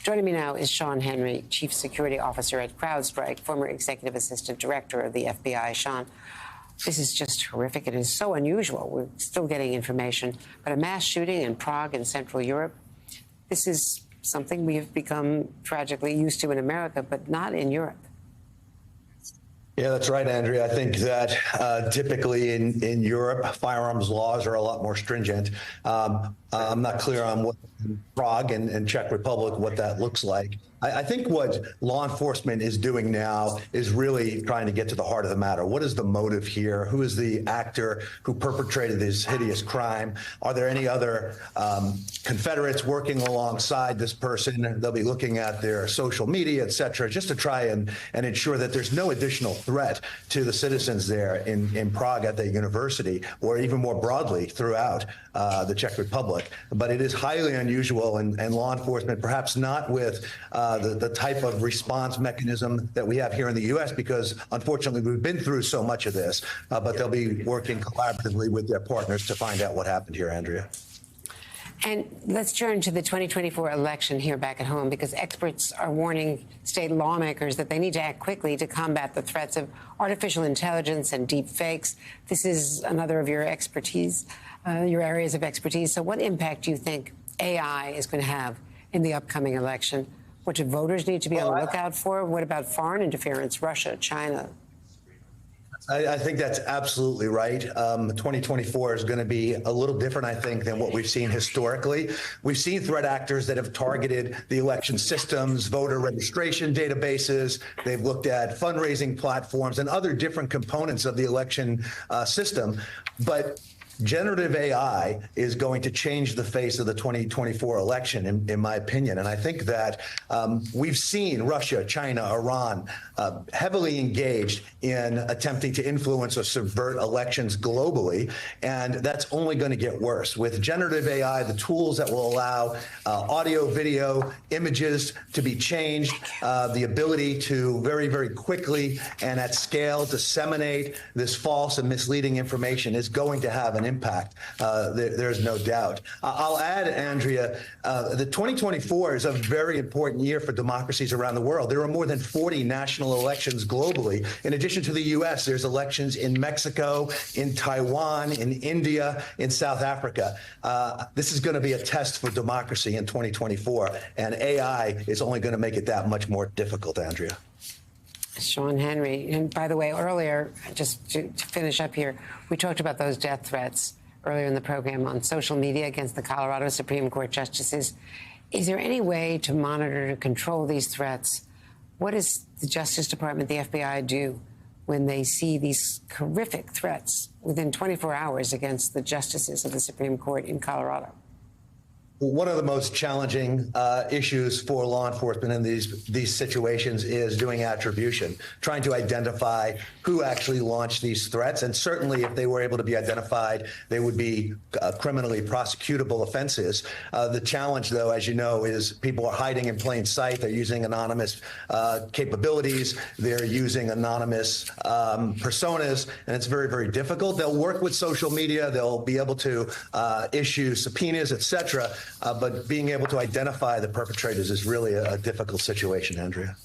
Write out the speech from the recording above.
Joining me now is Sean Henry, Chief Security Officer at CrowdStrike, former Executive Assistant Director of the FBI. Sean, this is just horrific. It is so unusual. We're still getting information, but a mass shooting in Prague in Central Europe, this is something we have become tragically used to in America, but not in Europe. Yeah, that's right, Andrea. I think that typically in Europe, firearms laws are a lot more stringent. I'm not clear on what Prague and Czech Republic, what that looks like. I think what law enforcement is doing now is really trying to get to the heart of the matter. What is the motive here? Who is the actor who perpetrated this hideous crime? Are there any other Confederates working alongside this person? They'll be looking at their social media, et cetera, just to try and ensure that there's no additional threat to the citizens there in Prague at the university, or even more broadly throughout the Czech Republic. But it is highly unusual, and law enforcement, perhaps not with the type of response mechanism that we have here in the U.S., because unfortunately we've been through so much of this, but they'll be working collaboratively with their partners to find out what happened here, Andrea. And let's turn to the 2024 election here back at home, because experts are warning state lawmakers that they need to act quickly to combat the threats of artificial intelligence and deep fakes. This is another of your expertise, your areas of expertise. So what impact do you think AI is going to have in the upcoming election? What do voters need to be on the lookout for? What about foreign interference, Russia, China? I think that's absolutely right. 2024 is going to be a little different, I think, than what we've seen historically. We've seen threat actors that have targeted the election systems, voter registration databases. They've looked at fundraising platforms and other different components of the election system. But generative AI is going to change the face of the 2024 election, in my opinion. And I think that we've seen Russia, China, Iran heavily engaged in attempting to influence or subvert elections globally. And that's only going to get worse. With generative AI, the tools that will allow audio, video, images to be changed, the ability to very, very quickly and at scale disseminate this false and misleading information is going to have an impact. There's no doubt. I'll add, Andrea, the 2024 is a very important year for democracies around the world. There are more than 40 national elections globally. In addition to the U.S., there's elections in Mexico, in Taiwan, in India, in South Africa. This is going to be a test for democracy in 2024, and AI is only going to make it that much more difficult, Andrea. Sean Henry. And by the way, earlier, just to finish up here, we talked about those death threats earlier in the program on social media against the Colorado Supreme Court justices. Is there any way to monitor, to control these threats? What does the Justice Department, the FBI, do when they see these horrific threats within 24 hours against the justices of the Supreme Court in Colorado? One of the most challenging issues for law enforcement in these situations is doing attribution, trying to identify who actually launched these threats. And certainly if they were able to be identified, they would be criminally prosecutable offenses. The challenge, though, as you know, is people are hiding in plain sight. They're using anonymous capabilities. They're using anonymous personas, and it's very, very difficult. They'll work with social media. They'll be able to issue subpoenas, et cetera. But being able to identify the perpetrators is really a difficult situation, Andrea.